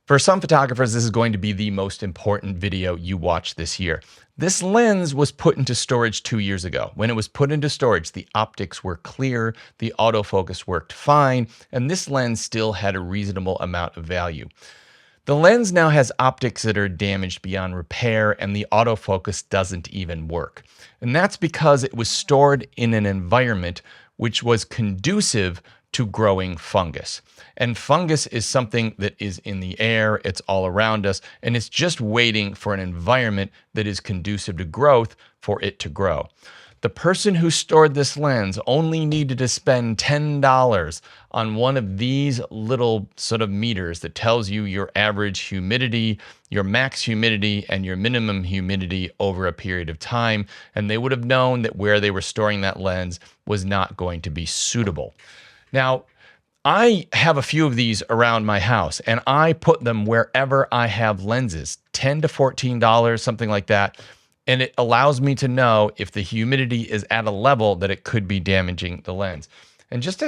For some photographers, this is going to be the most important video you watch this year. This lens was put into storage 2 years ago. When it was put into storage, the optics were clear, the autofocus worked fine, and this lens still had a reasonable amount of value. The lens now has optics that are damaged beyond repair, and the autofocus doesn't even work. And that's because it was stored in an environment which was conducive to growing fungus. And fungus is something that is in the air, it's all around us, and it's just waiting for an environment that is conducive to growth for it to grow. The person who stored this lens only needed to spend $10 on one of these little sort of meters that tells you your average humidity, your max humidity, and your minimum humidity over a period of time, and they would have known that where they were storing that lens was not going to be suitable. Now, I have a few of these around my house, and I put them wherever I have lenses, $10 to $14, something like that. And it allows me to know if the humidity is at a level that it could be damaging the lens. And just to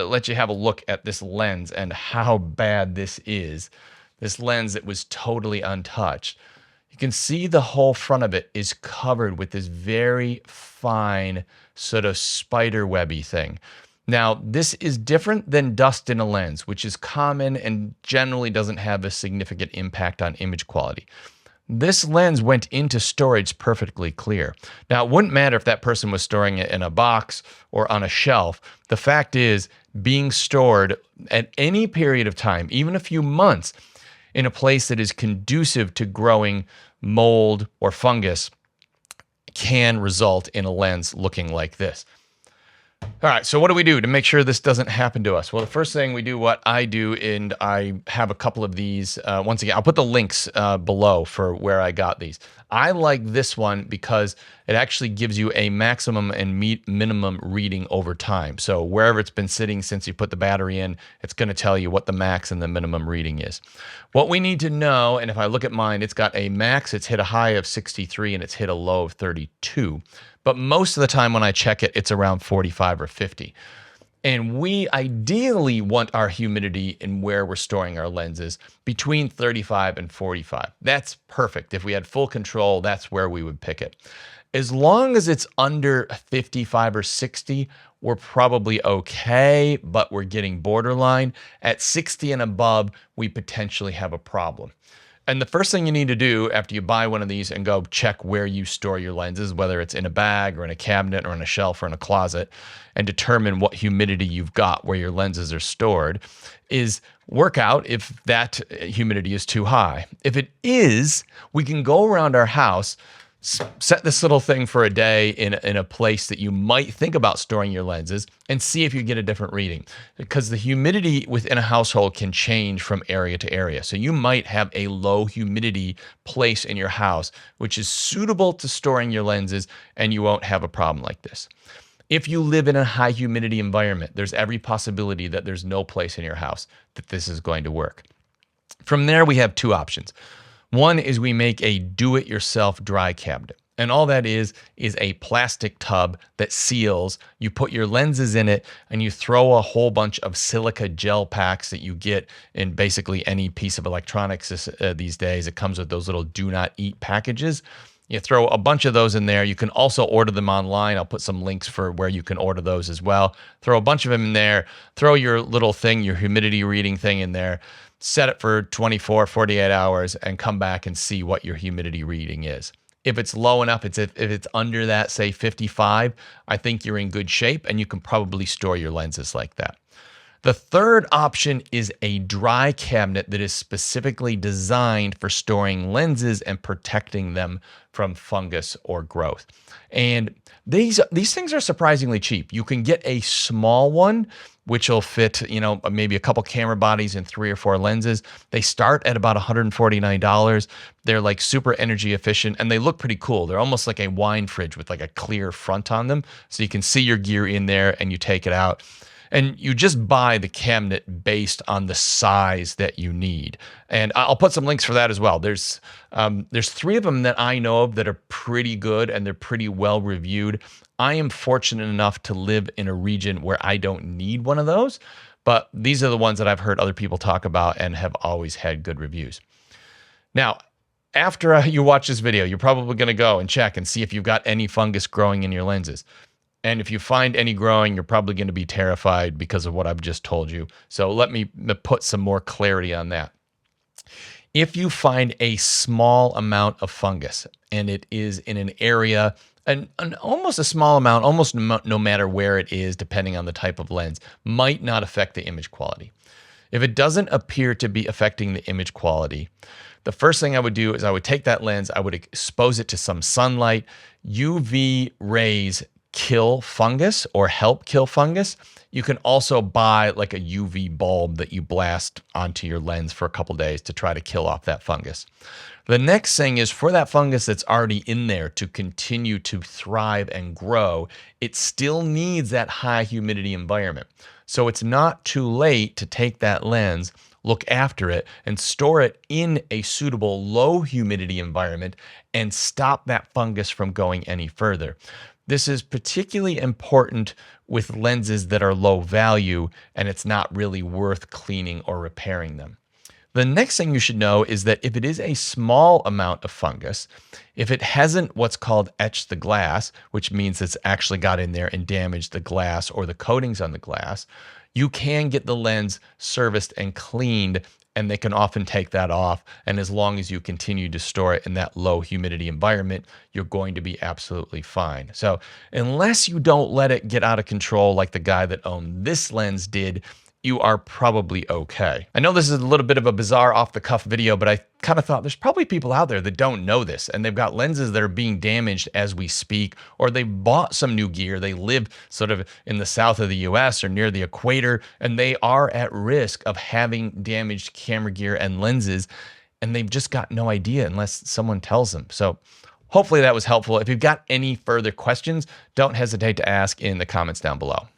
let you have a look at this lens and how bad this is, this lens that was totally untouched, you can see the whole front of it is covered with this very fine sort of spider webby thing. Now, this is different than dust in a lens, which is common and generally doesn't have a significant impact on image quality. This lens went into storage perfectly clear. Now, it wouldn't matter if that person was storing it in a box or on a shelf. The fact is, being stored at any period of time, even a few months, in a place that is conducive to growing mold or fungus can result in a lens looking like this. All right, so what do we do to make sure this doesn't happen to us? Well, the first thing we do, what I do, and I have a couple of these. Once again, I'll put the links below for where I got these. I like this one because it actually gives you a maximum and minimum reading over time. So wherever it's been sitting since you put the battery in, it's going to tell you what the max and the minimum reading is. What we need to know, and if I look at mine, it's got a max, it's hit a high of 63 and it's hit a low of 32. But most of the time when I check it, it's around 45 or 50. And we ideally want our humidity in where we're storing our lenses between 35 and 45. That's perfect. If we had full control, that's where we would pick it. As long as it's under 55 or 60, we're probably okay, but we're getting borderline. At 60 and above, we potentially have a problem. And the first thing you need to do after you buy one of these and go check where you store your lenses, whether it's in a bag or in a cabinet or on a shelf or in a closet, and determine what humidity you've got where your lenses are stored, is work out if that humidity is too high. If it is, we can go around our house, set this little thing for a day in a place that you might think about storing your lenses and see if you get a different reading, because the humidity within a household can change from area to area. So you might have a low humidity place in your house, which is suitable to storing your lenses, and you won't have a problem like this. If you live in a high humidity environment, there's every possibility that there's no place in your house that this is going to work. From there, we have two options. One is we make a do-it-yourself dry cabinet. And all that is a plastic tub that seals. You put your lenses in it and you throw a whole bunch of silica gel packs that you get in basically any piece of electronics these days. It comes with those little do not eat packages. You throw a bunch of those in there. You can also order them online. I'll put some links for where you can order those as well. Throw a bunch of them in there. Throw your little thing, your humidity reading thing in there. Set it for 24, 48 hours and come back and see what your humidity reading is. If it's low enough, if it's under that, say 55, I think you're in good shape and you can probably store your lenses like that. The third option is a dry cabinet that is specifically designed for storing lenses and protecting them from fungus or growth. And these things are surprisingly cheap. You can get a small one, which will fit, maybe a couple camera bodies and 3 or 4 lenses. They start at about $149. They're like super energy efficient and they look pretty cool. They're almost like a wine fridge with like a clear front on them. So you can see your gear in there and you take it out. And you just buy the cabinet based on the size that you need. And I'll put some links for that as well. There's 3 of them that I know of that are pretty good and they're pretty well reviewed. I am fortunate enough to live in a region where I don't need one of those, but these are the ones that I've heard other people talk about and have always had good reviews. Now, after you watch this video, you're probably going to go and check and see if you've got any fungus growing in your lenses. And if you find any growing, you're probably going to be terrified because of what I've just told you. So let me put some more clarity on that. If you find a small amount of fungus and it is in an area, an almost a small amount, almost no matter where it is, depending on the type of lens, might not affect the image quality. If it doesn't appear to be affecting the image quality, the first thing I would do is I would take that lens, I would expose it to some sunlight. UV rays kill fungus or help kill fungus. You can also buy like a UV bulb that you blast onto your lens for a couple days to try to kill off that fungus. The next thing is for that fungus that's already in there to continue to thrive and grow, it still needs that high humidity environment. So it's not too late to take that lens, look after it, and store it in a suitable low humidity environment and stop that fungus from going any further. This is particularly important with lenses that are low value and it's not really worth cleaning or repairing them. The next thing you should know is that if it is a small amount of fungus, if it hasn't what's called etched the glass, which means it's actually got in there and damaged the glass or the coatings on the glass, you can get the lens serviced and cleaned, and they can often take that off. And as long as you continue to store it in that low humidity environment, you're going to be absolutely fine. So unless you don't let it get out of control like the guy that owned this lens did, you are probably okay. I know this is a little bit of a bizarre off-the-cuff video, but I kind of thought there's probably people out there that don't know this, and they've got lenses that are being damaged as we speak, or they bought some new gear. They live sort of in the south of the US or near the equator, and they are at risk of having damaged camera gear and lenses, and they've just got no idea unless someone tells them. So hopefully that was helpful. If you've got any further questions, don't hesitate to ask in the comments down below.